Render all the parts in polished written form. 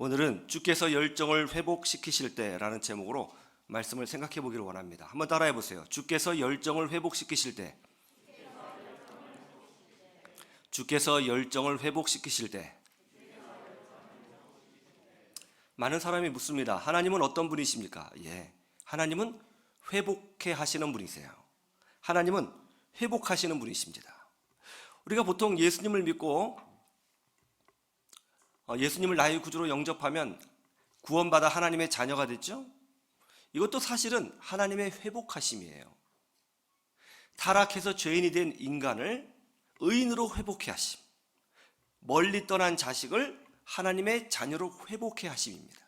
오늘은 주께서 열정을 회복시키실 때라는 제목으로 말씀을 생각해 보기를 원합니다. 한번 따라해 보세요. 주께서 열정을 회복시키실 때. 주께서 열정을 회복시키실 때. 많은 사람이 묻습니다. 하나님은 어떤 분이십니까? 하나님은 회복해 하시는 분이세요. 하나님은 회복하시는 분이십니다. 우리가 보통 예수님을 믿고 예수님을 나의 구주로 영접하면 구원받아 하나님의 자녀가 됐죠? 이것도 사실은 하나님의 회복하심이에요. 타락해서 죄인이 된 인간을 의인으로 회복해 하심, 멀리 떠난 자식을 하나님의 자녀로 회복해 하심입니다.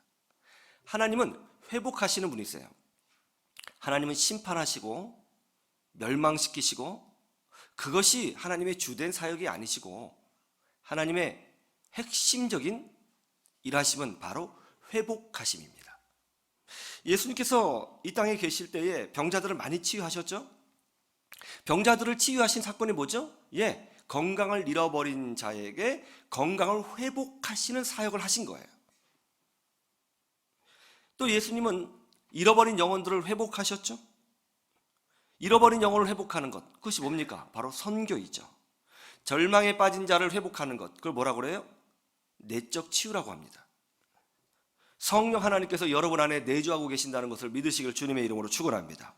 하나님은 회복하시는 분이세요. 하나님은 심판하시고 멸망시키시고 그것이 하나님의 주된 사역이 아니시고 하나님의 핵심적인 일하심은 바로 회복하심입니다. 예수님께서 이 땅에 계실 때에 병자들을 많이 치유하셨죠? 병자들을 치유하신 사건이 뭐죠? 건강을 잃어버린 자에게 건강을 회복하시는 사역을 하신 거예요. 또 예수님은 잃어버린 영혼들을 회복하셨죠? 잃어버린 영혼을 회복하는 것, 그것이 뭡니까? 바로 선교이죠. 절망에 빠진 자를 회복하는 것, 그걸 뭐라고 그래요? 내적 치유라고 합니다. 성령 하나님께서 여러분 안에 내주하고 계신다는 것을 믿으시길 주님의 이름으로 축원합니다.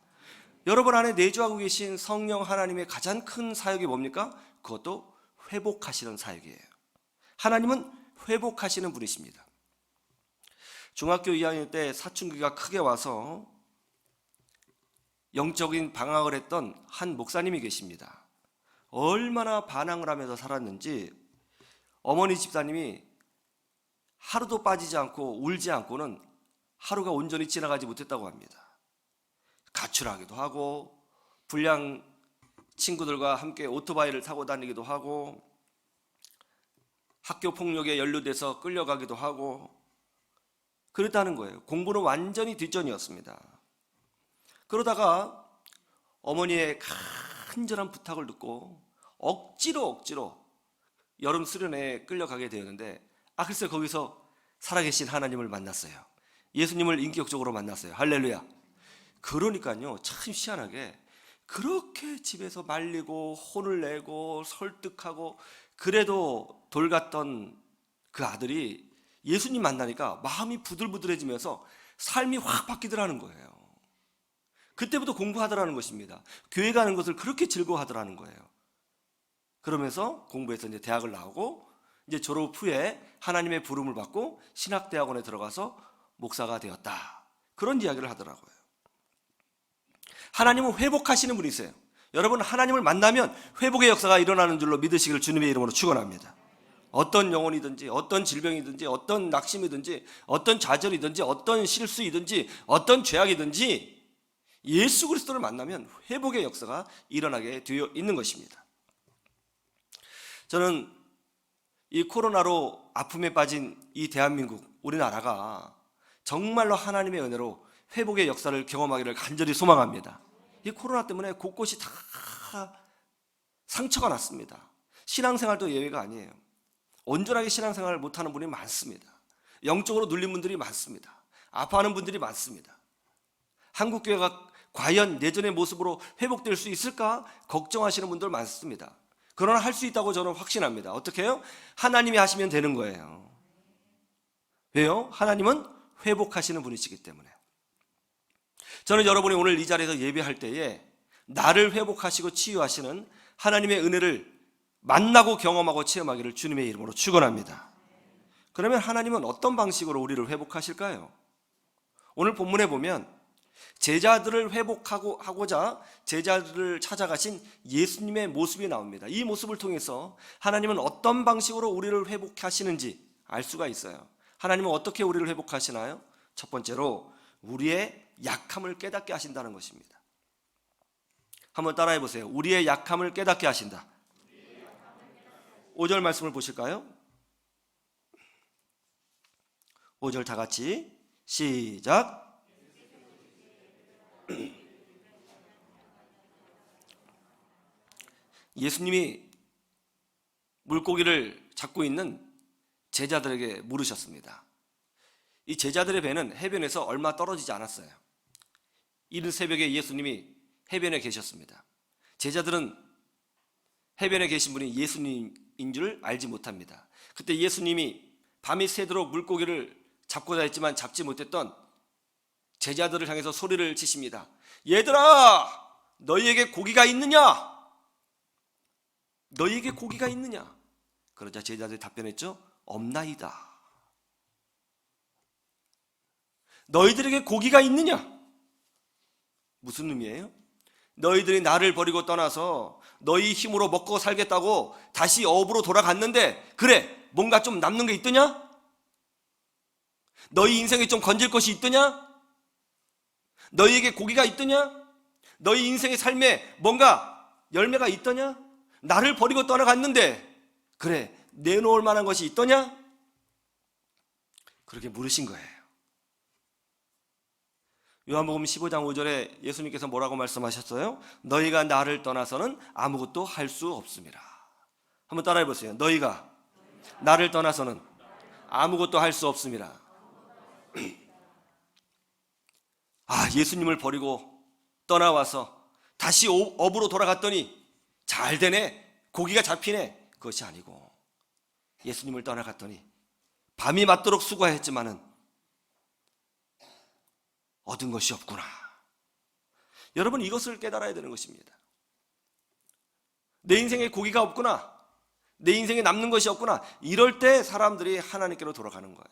여러분 안에 내주하고 계신 성령 하나님의 가장 큰 사역이 뭡니까? 그것도 회복하시는 사역이에요. 하나님은 회복하시는 분이십니다. 중학교 2학년 때 사춘기가 크게 와서 영적인 방황을 했던 한 목사님이 계십니다. 얼마나 반항을 하면서 살았는지 어머니 집사님이 하루도 빠지지 않고 울지 않고는 하루가 온전히 지나가지 못했다고 합니다. 가출하기도 하고 불량 친구들과 함께 오토바이를 타고 다니기도 하고 학교 폭력에 연루돼서 끌려가기도 하고 그랬다는 거예요. 공부는 완전히 뒷전이었습니다. 그러다가 어머니의 간절한 부탁을 듣고 억지로 여름 수련회에 끌려가게 되었는데 글쎄 거기서 살아계신 하나님을 만났어요. 예수님을 인격적으로 만났어요. 할렐루야. 그러니까요, 참 희한하게 그렇게 집에서 말리고 혼을 내고 설득하고 그래도 돌갔던 그 아들이 예수님 만나니까 마음이 부들부들해지면서 삶이 확 바뀌더라는 거예요. 그때부터 공부하더라는 것입니다. 교회 가는 것을 그렇게 즐거워하더라는 거예요. 그러면서 공부해서 이제 대학을 나오고 이제 졸업 후에 하나님의 부름을 받고 신학대학원에 들어가서 목사가 되었다. 그런 이야기를 하더라고요. 하나님은 회복하시는 분이세요. 여러분, 하나님을 만나면 회복의 역사가 일어나는 줄로 믿으시기를 주님의 이름으로 축원합니다. 어떤 영혼이든지 어떤 질병이든지 어떤 낙심이든지 어떤 좌절이든지 어떤 실수이든지 어떤 죄악이든지 예수 그리스도를 만나면 회복의 역사가 일어나게 되어 있는 것입니다. 저는 이 코로나로 아픔에 빠진 이 대한민국, 우리나라가 정말로 하나님의 은혜로 회복의 역사를 경험하기를 간절히 소망합니다. 이 코로나 때문에 곳곳이 다 상처가 났습니다. 신앙생활도 예외가 아니에요. 온전하게 신앙생활을 못하는 분이 많습니다. 영적으로 눌린 분들이 많습니다. 아파하는 분들이 많습니다. 한국교회가 과연 예전의 모습으로 회복될 수 있을까 걱정하시는 분들 많습니다. 그러나 할 수 있다고 저는 확신합니다. 어떻게 해요? 하나님이 하시면 되는 거예요. 왜요? 하나님은 회복하시는 분이시기 때문에. 저는 여러분이 오늘 이 자리에서 예배할 때에 나를 회복하시고 치유하시는 하나님의 은혜를 만나고 경험하고 체험하기를 주님의 이름으로 축원합니다. 그러면 하나님은 어떤 방식으로 우리를 회복하실까요? 오늘 본문에 보면 제자들을 회복하고자 제자들을 찾아가신 예수님의 모습이 나옵니다. 이 모습을 통해서 하나님은 어떤 방식으로 우리를 회복하시는지 알 수가 있어요. 하나님은 어떻게 우리를 회복하시나요? 첫 번째로 우리의 약함을 깨닫게 하신다는 것입니다. 한번 따라해 보세요. 우리의 약함을 깨닫게 하신다. 5절 말씀을 보실까요? 5절 다 같이 시작. 예수님이 물고기를 잡고 있는 제자들에게 물으셨습니다. 이 제자들의 배는 해변에서 얼마 떨어지지 않았어요. 이른 새벽에 예수님이 해변에 계셨습니다. 제자들은 해변에 계신 분이 예수님인 줄 알지 못합니다. 그때 예수님이 밤이 새도록 물고기를 잡고자 했지만 잡지 못했던 제자들을 향해서 소리를 치십니다. 얘들아, 너희에게 고기가 있느냐? 너희에게 고기가 있느냐? 그러자 제자들이 답변했죠. 없나이다. 너희들에게 고기가 있느냐? 무슨 의미예요? 너희들이 나를 버리고 떠나서 너희 힘으로 먹고 살겠다고 다시 업으로 돌아갔는데, 그래, 뭔가 좀 남는 게 있더냐? 너희 인생에 좀 건질 것이 있더냐? 너희에게 고기가 있더냐? 너희 인생의 삶에 뭔가 열매가 있더냐? 나를 버리고 떠나갔는데, 그래, 내놓을 만한 것이 있더냐? 그렇게 물으신 거예요. 요한복음 15장 5절에 예수님께서 뭐라고 말씀하셨어요? 너희가 나를 떠나서는 아무것도 할 수 없습니다. 한번 따라해 보세요. 너희가 나를 떠나서는 아무것도 할 수 없습니다. 아, 예수님을 버리고 떠나와서 다시 업으로 돌아갔더니 잘 되네, 고기가 잡히네, 그것이 아니고 예수님을 떠나갔더니 밤이 맞도록 수고했지만은 얻은 것이 없구나. 여러분, 이것을 깨달아야 되는 것입니다. 내 인생에 고기가 없구나, 내 인생에 남는 것이 없구나. 이럴 때 사람들이 하나님께로 돌아가는 거예요.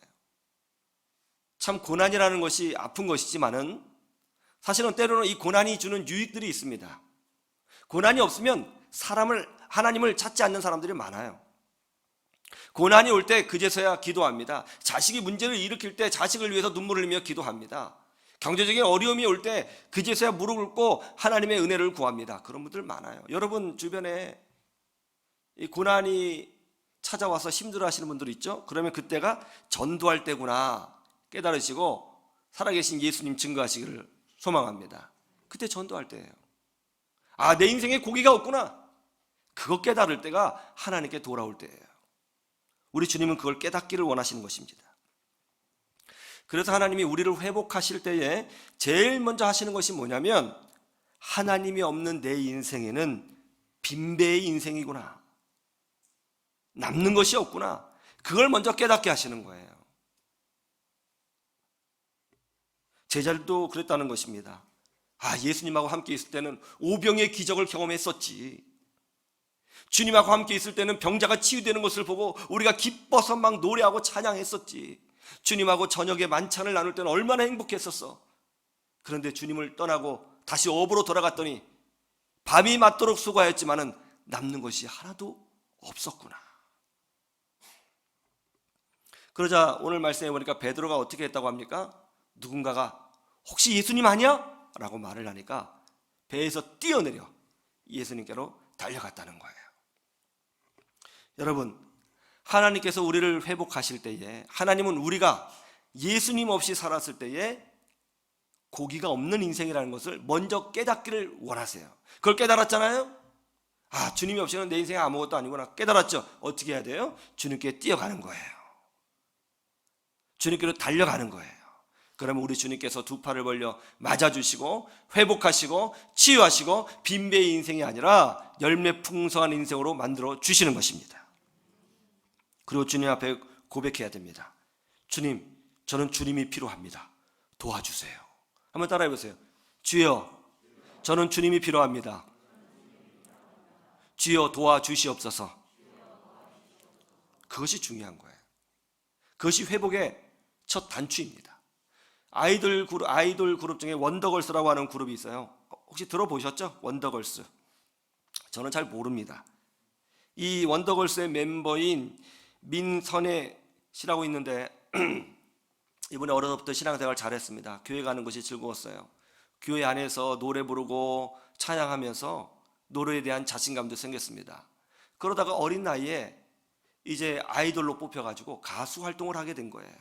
참 고난이라는 것이 아픈 것이지만은 사실은 때로는 이 고난이 주는 유익들이 있습니다. 고난이 없으면 하나님을 찾지 않는 사람들이 많아요. 고난이 올 때 그제서야 기도합니다. 자식이 문제를 일으킬 때 자식을 위해서 눈물을 흘리며 기도합니다. 경제적인 어려움이 올 때 그제서야 무릎을 꿇고 하나님의 은혜를 구합니다. 그런 분들 많아요. 여러분 주변에 이 고난이 찾아와서 힘들어하시는 분들 있죠? 그러면 그때가 전도할 때구나 깨달으시고 살아계신 예수님 증거하시기를 소망합니다. 그때 전도할 때예요. 아, 내 인생에 고기가 없구나, 그거 깨달을 때가 하나님께 돌아올 때예요. 우리 주님은 그걸 깨닫기를 원하시는 것입니다. 그래서 하나님이 우리를 회복하실 때에 제일 먼저 하시는 것이 뭐냐면, 하나님이 없는 내 인생에는 빈배의 인생이구나, 남는 것이 없구나, 그걸 먼저 깨닫게 하시는 거예요. 제자들도 그랬다는 것입니다. 아, 예수님하고 함께 있을 때는 오병의 기적을 경험했었지. 주님하고 함께 있을 때는 병자가 치유되는 것을 보고 우리가 기뻐서 막 노래하고 찬양했었지. 주님하고 저녁에 만찬을 나눌 때는 얼마나 행복했었어. 그런데 주님을 떠나고 다시 업으로 돌아갔더니 밤이 맞도록 수고하였지만은 남는 것이 하나도 없었구나. 그러자 오늘 말씀해 보니까 베드로가 어떻게 했다고 합니까? 누군가가 혹시 예수님 아니야? 라고 말을 하니까 배에서 뛰어내려 예수님께로 달려갔다는 거예요. 여러분, 하나님께서 우리를 회복하실 때에, 하나님은 우리가 예수님 없이 살았을 때에 고기가 없는 인생이라는 것을 먼저 깨닫기를 원하세요. 그걸 깨달았잖아요. 아, 주님이 없이는 내 인생이 아무것도 아니구나 깨달았죠. 어떻게 해야 돼요? 주님께 뛰어가는 거예요. 주님께로 달려가는 거예요. 그러면 우리 주님께서 두 팔을 벌려 맞아주시고 회복하시고 치유하시고 빈배의 인생이 아니라 열매 풍성한 인생으로 만들어 주시는 것입니다. 그리고 주님 앞에 고백해야 됩니다. 주님, 저는 주님이 필요합니다. 도와주세요. 한번 따라해 보세요. 주여, 저는 주님이 필요합니다. 주여, 도와주시옵소서. 그것이 중요한 거예요. 그것이 회복의 첫 단추입니다. 아이돌 그룹 중에 원더걸스라고 하는 그룹이 있어요. 혹시 들어보셨죠? 원더걸스. 저는 잘 모릅니다. 이 원더걸스의 멤버인 민선혜 씨라고 있는데 이분이 어려서부터 신앙생활 잘했습니다. 교회 가는 것이 즐거웠어요. 교회 안에서 노래 부르고 찬양하면서 노래에 대한 자신감도 생겼습니다. 그러다가 어린 나이에 이제 아이돌로 뽑혀가지고 가수 활동을 하게 된 거예요.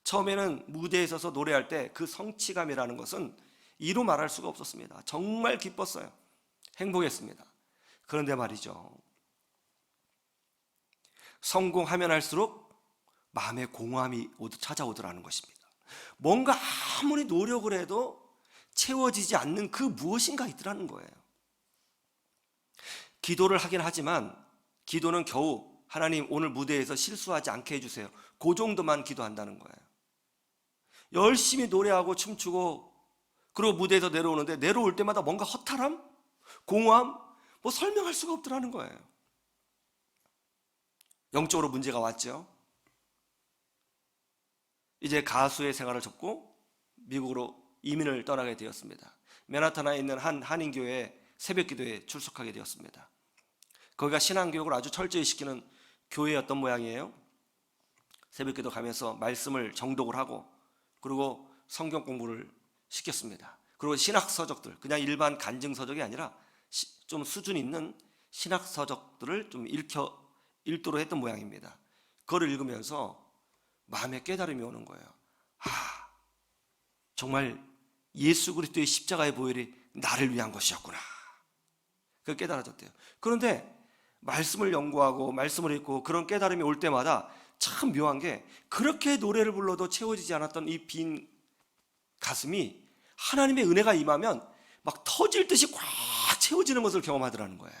처음에는 무대에 서서 노래할 때 그 성취감이라는 것은 이루 말할 수가 없었습니다. 정말 기뻤어요. 행복했습니다. 그런데 말이죠, 성공하면 할수록 마음의 공허함이 찾아오더라는 것입니다. 뭔가 아무리 노력을 해도 채워지지 않는 그 무엇인가 있더라는 거예요. 기도를 하긴 하지만 기도는 겨우 하나님 오늘 무대에서 실수하지 않게 해주세요, 그 정도만 기도한다는 거예요. 열심히 노래하고 춤추고 그리고 무대에서 내려오는데 내려올 때마다 뭔가 허탈함, 공허함, 뭐 설명할 수가 없더라는 거예요. 영적으로 문제가 왔죠. 이제 가수의 생활을 접고 미국으로 이민을 떠나게 되었습니다. 맨하탄에 있는 한 한인교회 새벽기도에 출석하게 되었습니다. 거기가 신앙교육을 아주 철저히 시키는 교회였던 모양이에요. 새벽기도 가면서 말씀을 정독을 하고 그리고 성경 공부를 시켰습니다. 그리고 신학서적들, 그냥 일반 간증서적이 아니라 좀 수준 있는 신학서적들을 좀 읽도록 했던 모양입니다. 그걸 읽으면서 마음에 깨달음이 오는 거예요. 정말 예수 그리스도의 십자가의 보혈이 나를 위한 것이었구나. 그걸 깨달아졌대요. 그런데 말씀을 연구하고 말씀을 읽고 그런 깨달음이 올 때마다 참 묘한 게, 그렇게 노래를 불러도 채워지지 않았던 이 빈 가슴이 하나님의 은혜가 임하면 막 터질 듯이 꽉 채워지는 것을 경험하더라는 거예요.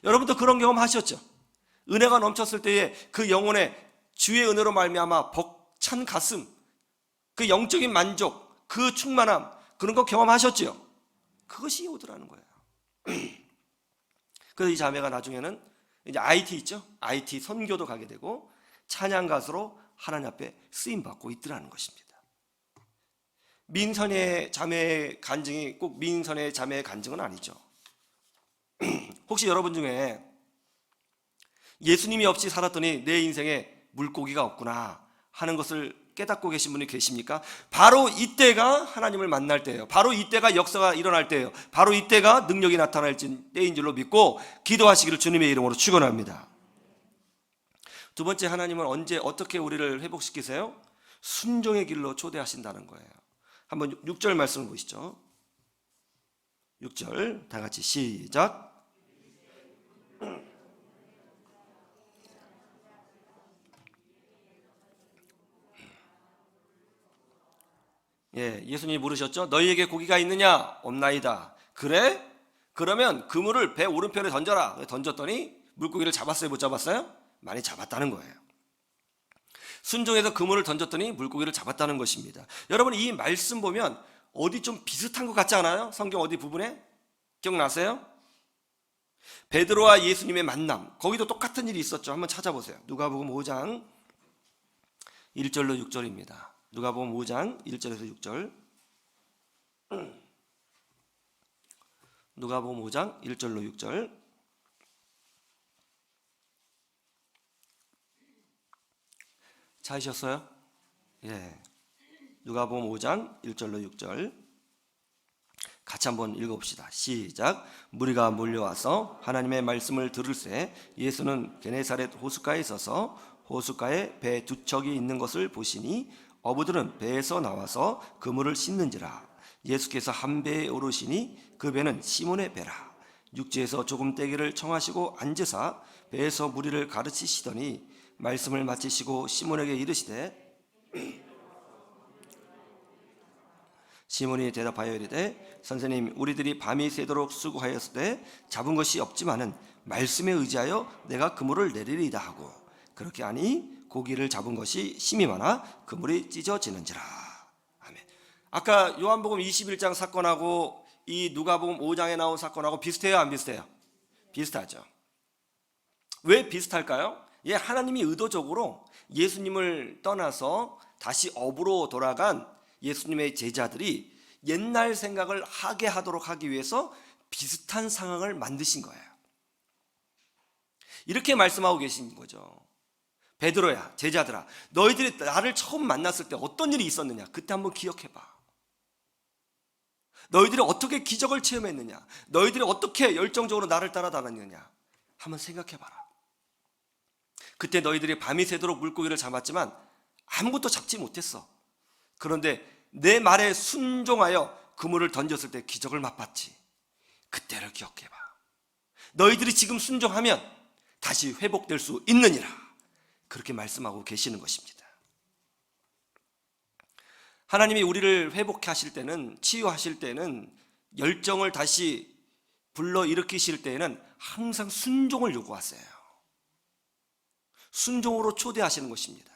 여러분도 그런 경험 하셨죠? 은혜가 넘쳤을 때에 그 영혼의 주의 은혜로 말미암아 벅찬 가슴, 그 영적인 만족, 그 충만함, 그런 거 경험하셨죠? 그것이 오더라는 거예요. 그래서 이 자매가 나중에는 이제 IT 있죠? IT 선교도 가게 되고 찬양 가수로 하나님 앞에 쓰임 받고 있더라는 것입니다. 민선의 자매의 간증이 꼭 민선의 자매의 간증은 아니죠. 혹시 여러분 중에 예수님이 없이 살았더니 내 인생에 물고기가 없구나 하는 것을 깨닫고 계신 분이 계십니까? 바로 이때가 하나님을 만날 때예요. 바로 이때가 역사가 일어날 때예요. 바로 이때가 능력이 나타날 때인 줄로 믿고 기도하시기를 주님의 이름으로 축원합니다. 두 번째, 하나님은 언제 어떻게 우리를 회복시키세요? 순종의 길로 초대하신다는 거예요. 한번 6절 말씀을 보시죠. 6절 다 같이 시작. 예수님이 물으셨죠. 너희에게 고기가 있느냐? 없나이다. 그래? 그러면 그물을 배 오른편에 던져라. 던졌더니 물고기를 잡았어요, 못 잡았어요? 많이 잡았다는 거예요. 순종해서 그물을 던졌더니 물고기를 잡았다는 것입니다. 여러분, 이 말씀 보면 어디 좀 비슷한 것 같지 않아요? 성경 어디 부분에? 기억나세요? 베드로와 예수님의 만남, 거기도 똑같은 일이 있었죠. 한번 찾아보세요. 누가복음 5장 1절로 6절입니다. 누가복음 5장 1절에서 6절. 누가복음 5장 1절로 6절. 찾으셨어요? 누가복음 5장 1절로 6절. 같이 한번 읽어봅시다. 시작. 무리가 몰려와서 하나님의 말씀을 들을새 예수는 게네사렛 호숫가에 서서 호숫가에 배 두 척이 있는 것을 보시니 어부들은 배에서 나와서 그물을 씻는지라. 예수께서 한 배에 오르시니 그 배는 시몬의 배라. 육지에서 조금 떼기를 청하시고 앉으사 배에서 무리를 가르치시더니 말씀을 마치시고 시몬에게 이르시되, 시몬이 대답하여 이르되, 선생님, 우리들이 밤이 새도록 수고하였을 때 잡은 것이 없지만은 말씀에 의지하여 내가 그물을 내리리이다 하고, 그렇게 하니 고기를 잡은 것이 심이 많아 그물이 찢어지는지라. 아멘. 아까 요한복음 21장 사건하고 이 누가복음 5장에 나온 사건하고 비슷해요, 안 비슷해요? 비슷하죠. 왜 비슷할까요? 하나님이 의도적으로 예수님을 떠나서 다시 업으로 돌아간 예수님의 제자들이 옛날 생각을 하게 하도록 하기 위해서 비슷한 상황을 만드신 거예요. 이렇게 말씀하고 계신 거죠. 베드로야, 제자들아, 너희들이 나를 처음 만났을 때 어떤 일이 있었느냐? 그때 한번 기억해봐. 너희들이 어떻게 기적을 체험했느냐? 너희들이 어떻게 열정적으로 나를 따라다녔느냐? 한번 생각해봐라. 그때 너희들이 밤이 새도록 물고기를 잡았지만 아무것도 잡지 못했어. 그런데 내 말에 순종하여 그물을 던졌을 때 기적을 맛봤지. 그때를 기억해봐. 너희들이 지금 순종하면 다시 회복될 수 있느니라. 그렇게 말씀하고 계시는 것입니다. 하나님이 우리를 회복하실 때는, 치유하실 때는, 열정을 다시 불러일으키실 때에는 항상 순종을 요구하세요. 순종으로 초대하시는 것입니다.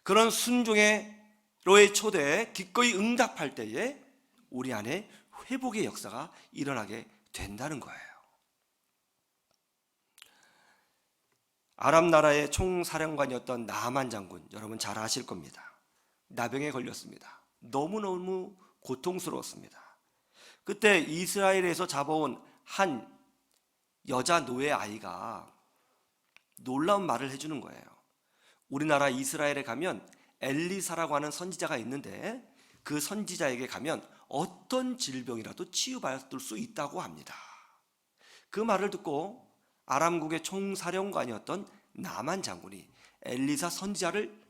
그런 순종로의 초대에 기꺼이 응답할 때에 우리 안에 회복의 역사가 일어나게 된다는 거예요. 아람 나라의 총사령관이었던 나아만 장군, 여러분 잘 아실 겁니다. 나병에 걸렸습니다. 너무너무 고통스러웠습니다. 그때 이스라엘에서 잡아온 한 여자 노예 아이가 놀라운 말을 해주는 거예요. 우리나라 이스라엘에 가면 엘리사라고 하는 선지자가 있는데 그 선지자에게 가면 어떤 질병이라도 치유받을 수 있다고 합니다. 그 말을 듣고 아람국의 총사령관이었던 나만 장군이 엘리사 선지자를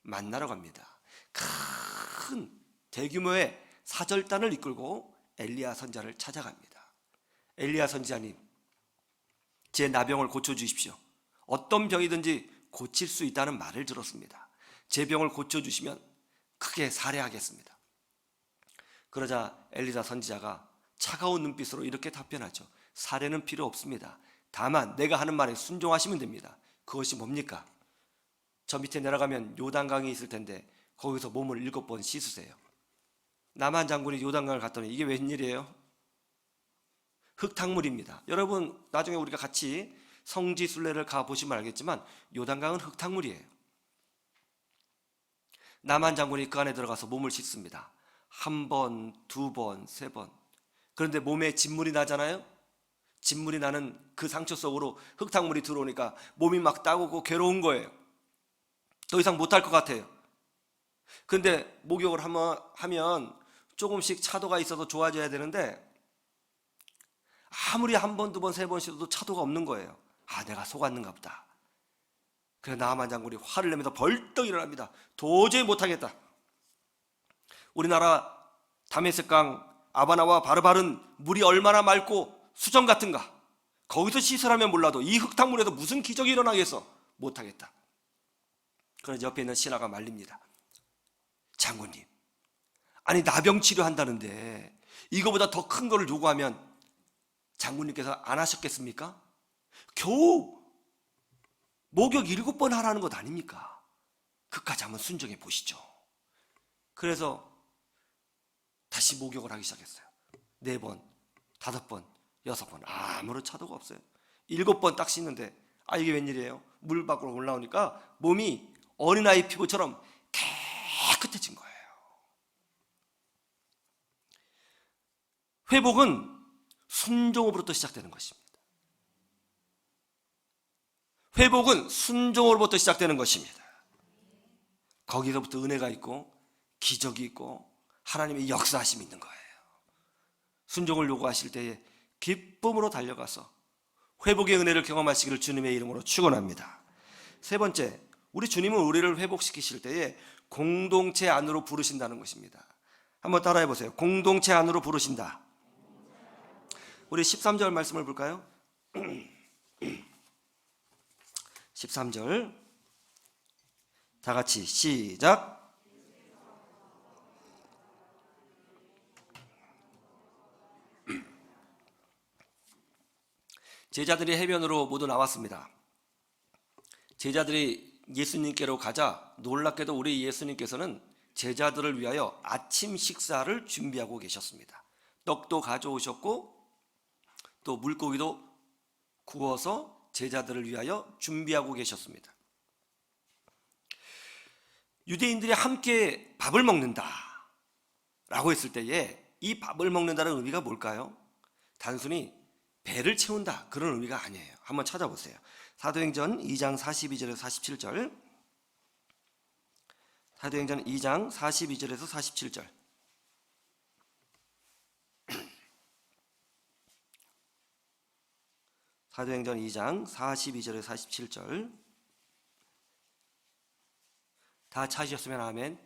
만나러 갑니다. 큰 대규모의 사절단을 이끌고 엘리야 선지자를 찾아갑니다. 엘리야 선지자님, 제 나병을 고쳐주십시오. 어떤 병이든지 고칠 수 있다는 말을 들었습니다. 제 병을 고쳐주시면 크게 살해하겠습니다. 그러자 엘리사 선지자가 차가운 눈빛으로 이렇게 답변하죠. 살해는 필요 없습니다. 다만 내가 하는 말에 순종하시면 됩니다. 그것이 뭡니까? 저 밑에 내려가면 요단강이 있을 텐데 거기서 몸을 7번 씻으세요. 나만 장군이 요단강을 갔더니 이게 웬일이에요? 흙탕물입니다. 여러분 나중에 우리가 같이 성지순례를 가보시면 알겠지만 요단강은 흙탕물이에요. 나만 장군이 그 안에 들어가서 몸을 씻습니다. 1번, 2번, 3번. 그런데 몸에 진물이 나잖아요. 진물이 나는 그 상처 속으로 흙탕물이 들어오니까 몸이 막 따가고 괴로운 거예요. 더 이상 못할 것 같아요. 그런데 목욕을 하면 조금씩 차도가 있어서 좋아져야 되는데 아무리 1번, 2번, 3번 씻어도 차도가 없는 거예요. 아, 내가 속았는가 보다. 그래서 나아만 장군이 화를 내면서 벌떡 일어납니다. 도저히 못하겠다. 우리나라 다메섹강 아바나와 바르바른 물이 얼마나 맑고 수정 같은가. 거기서 씻으라면 몰라도 이 흙탕물에서 무슨 기적이 일어나겠어. 못하겠다. 그래서 옆에 있는 신하가 말립니다. 장군님, 아니 나병 치료한다는데 이거보다 더 큰 거를 요구하면 장군님께서 안 하셨겠습니까? 겨우 목욕 7번 하라는 것 아닙니까? 그까지 한번 순종해 보시죠. 그래서 다시 목욕을 하기 시작했어요. 4번, 5번, 6번. 아무런 차도가 없어요. 7번 딱 씻는데 이게 웬일이에요? 물 밖으로 올라오니까 몸이 어린아이 피부처럼 깨끗해진 거예요. 회복은 순종으로부터 시작되는 것입니다. 회복은 순종으로부터 시작되는 것입니다. 거기서부터 은혜가 있고 기적이 있고 하나님의 역사하심이 있는 거예요. 순종을 요구하실 때에 기쁨으로 달려가서 회복의 은혜를 경험하시기를 주님의 이름으로 축원합니다. 3번째, 우리 주님은 우리를 회복시키실 때에 공동체 안으로 부르신다는 것입니다. 한번 따라해 보세요. 공동체 안으로 부르신다. 우리 13절 말씀을 볼까요? 13절 다 같이 시작. 제자들이 해변으로 모두 나왔습니다. 제자들이 예수님께로 가자 놀랍게도 우리 예수님께서는 제자들을 위하여 아침 식사를 준비하고 계셨습니다. 떡도 가져오셨고 또 물고기도 구워서 제자들을 위하여 준비하고 계셨습니다. 유대인들이 함께 밥을 먹는다 라고 했을 때에 이 밥을 먹는다는 의미가 뭘까요? 단순히 배를 채운다 그런 의미가 아니에요. 한번 찾아보세요. 사도행전 2장 42절에서 47절. 사도행전 2장 42절에서 47절. 사도행전 2장 42절에서 47절. 다 찾으셨으면 아멘.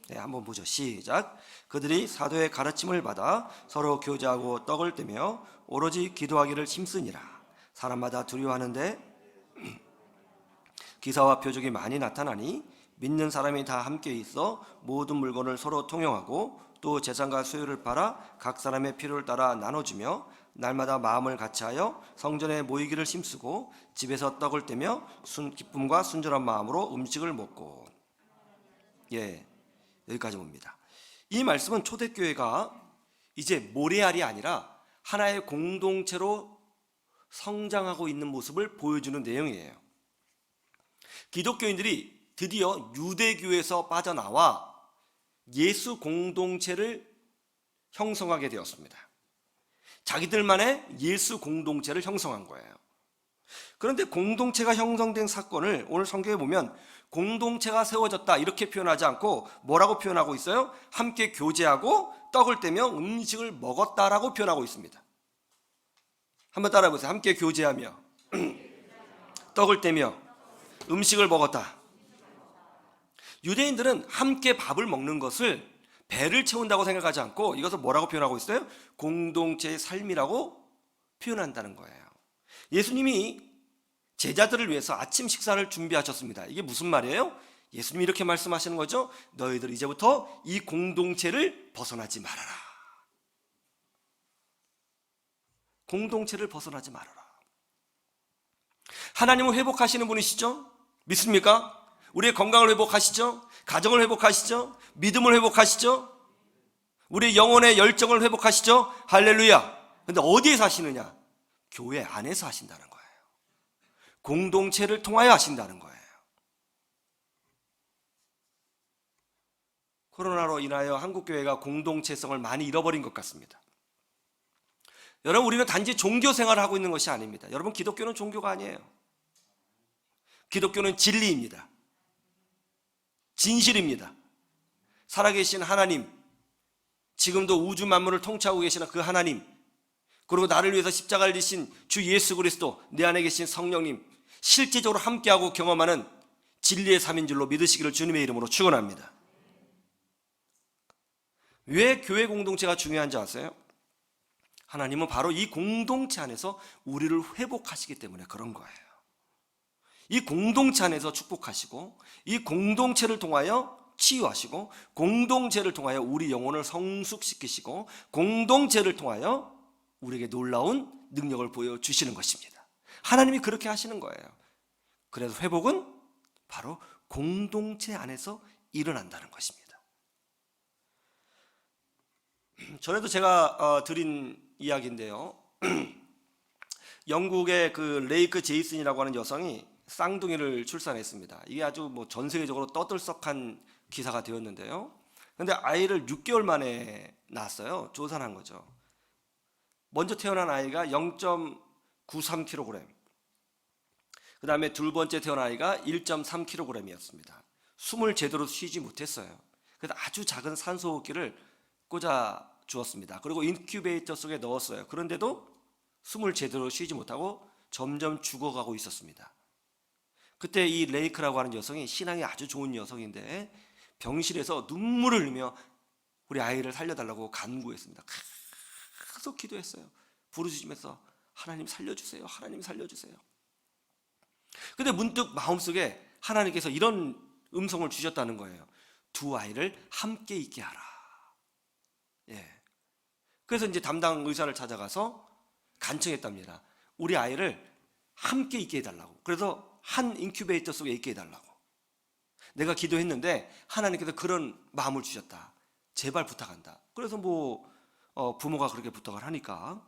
네, 한번 보죠. 시작. 그들이 사도의 가르침을 받아 서로 교제하고 떡을 떼며 오로지 기도하기를 힘쓰니라. 사람마다 두려워하는데 기사와 표적이 많이 나타나니 믿는 사람이 다 함께 있어 모든 물건을 서로 통용하고 또 재산과 소유를 팔아 각 사람의 필요를 따라 나눠주며 날마다 마음을 같이하여 성전에 모이기를 힘쓰고 집에서 떡을 떼며 기쁨과 순전한 마음으로 음식을 먹고. 여기까지 봅니다. 이 말씀은 초대교회가 이제 모래알이 아니라 하나의 공동체로 성장하고 있는 모습을 보여주는 내용이에요. 기독교인들이 드디어 유대교에서 빠져나와 예수 공동체를 형성하게 되었습니다. 자기들만의 예수 공동체를 형성한 거예요. 그런데 공동체가 형성된 사건을 오늘 성경에 보면 공동체가 세워졌다 이렇게 표현하지 않고 뭐라고 표현하고 있어요? 함께 교제하고 떡을 떼며 음식을 먹었다라고 표현하고 있습니다. 한번 따라해 보세요. 함께 교제하며 떡을 떼며 음식을 먹었다. 유대인들은 함께 밥을 먹는 것을 배를 채운다고 생각하지 않고 이것을 뭐라고 표현하고 있어요? 공동체의 삶이라고 표현한다는 거예요. 예수님이 제자들을 위해서 아침 식사를 준비하셨습니다. 이게 무슨 말이에요? 예수님이 이렇게 말씀하시는 거죠. 너희들 이제부터 이 공동체를 벗어나지 말아라. 공동체를 벗어나지 말아라. 하나님은 회복하시는 분이시죠? 믿습니까? 우리의 건강을 회복하시죠? 가정을 회복하시죠? 믿음을 회복하시죠? 우리의 영혼의 열정을 회복하시죠? 할렐루야. 근데 어디에서 하시느냐? 교회 안에서 하신다는 거예요. 공동체를 통하여 하신다는 거예요. 코로나로 인하여 한국교회가 공동체성을 많이 잃어버린 것 같습니다. 여러분, 우리는 단지 종교 생활을 하고 있는 것이 아닙니다. 여러분, 기독교는 종교가 아니에요. 기독교는 진리입니다. 진실입니다. 살아계신 하나님, 지금도 우주 만물을 통치하고 계시는 그 하나님, 그리고 나를 위해서 십자가를 지신 주 예수 그리스도, 내 안에 계신 성령님, 실제적으로 함께하고 경험하는 진리의 삼인줄로 믿으시기를 주님의 이름으로 축원합니다. 왜 교회 공동체가 중요한지 아세요? 하나님은 바로 이 공동체 안에서 우리를 회복하시기 때문에 그런 거예요. 이 공동체 안에서 축복하시고 이 공동체를 통하여 치유하시고 공동체를 통하여 우리 영혼을 성숙시키시고 공동체를 통하여 우리에게 놀라운 능력을 보여주시는 것입니다. 하나님이 그렇게 하시는 거예요. 그래서 회복은 바로 공동체 안에서 일어난다는 것입니다. 전에도 제가 드린 이야기인데요. 영국의 그 레이크 제이슨이라고 하는 여성이 쌍둥이를 출산했습니다. 이게 아주 전 세계적으로 떠들썩한 기사가 되었는데요. 그런데 아이를 6개월 만에 낳았어요. 조산한 거죠. 먼저 태어난 아이가 0.93kg, 그 다음에 두 번째 태어난 아이가 1.3kg이었습니다. 숨을 제대로 쉬지 못했어요. 그래서 아주 작은 산소호흡기를 꽂아 주었습니다. 그리고 인큐베이터 속에 넣었어요. 그런데도 숨을 제대로 쉬지 못하고 점점 죽어가고 있었습니다. 그때 이 레이크라고 하는 여성이 신앙이 아주 좋은 여성인데 병실에서 눈물을 흘리며 우리 아이를 살려달라고 간구했습니다. 계속 기도했어요. 부르짖으면서 하나님 살려주세요. 하나님 살려주세요. 근데 문득 마음속에 하나님께서 이런 음성을 주셨다는 거예요. 두 아이를 함께 있게 하라. 그래서 이제 담당 의사를 찾아가서 간청했답니다. 우리 아이를 함께 있게 해달라고. 그래서 한 인큐베이터 속에 있게 해달라고. 내가 기도했는데 하나님께서 그런 마음을 주셨다. 제발 부탁한다. 그래서 부모가 그렇게 부탁을 하니까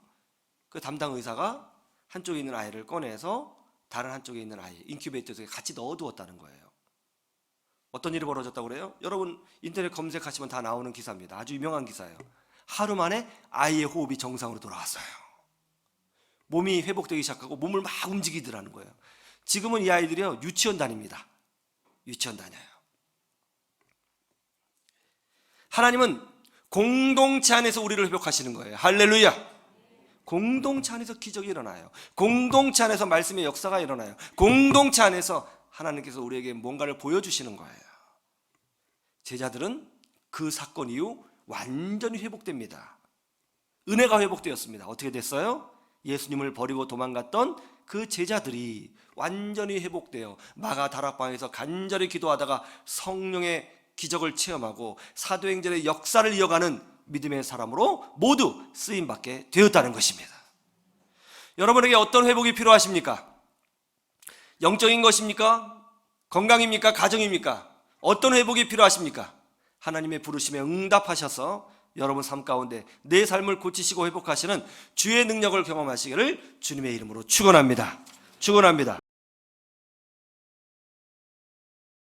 그 담당 의사가 한쪽에 있는 아이를 꺼내서 다른 한쪽에 있는 아이 인큐베이터 속에 같이 넣어두었다는 거예요. 어떤 일이 벌어졌다고 그래요? 여러분 인터넷 검색하시면 다 나오는 기사입니다. 아주 유명한 기사예요. 하루 만에 아이의 호흡이 정상으로 돌아왔어요. 몸이 회복되기 시작하고 몸을 막 움직이더라는 거예요. 지금은 이 아이들이요 유치원 다닙니다. 유치원 다녀요. 하나님은 공동체 안에서 우리를 회복하시는 거예요. 할렐루야. 공동체 안에서 기적이 일어나요. 공동체 안에서 말씀의 역사가 일어나요. 공동체 안에서 하나님께서 우리에게 뭔가를 보여주시는 거예요. 제자들은 그 사건 이후 완전히 회복됩니다. 은혜가 회복되었습니다. 어떻게 됐어요? 예수님을 버리고 도망갔던 그 제자들이 완전히 회복되어 마가 다락방에서 간절히 기도하다가 성령의 기적을 체험하고 사도행전의 역사를 이어가는 믿음의 사람으로 모두 쓰임받게 되었다는 것입니다. 여러분에게 어떤 회복이 필요하십니까? 영적인 것입니까? 건강입니까? 가정입니까? 어떤 회복이 필요하십니까? 하나님의 부르심에 응답하셔서 여러분 삶 가운데 내 삶을 고치시고 회복하시는 주의 능력을 경험하시기를 주님의 이름으로 축원합니다. 축원합니다.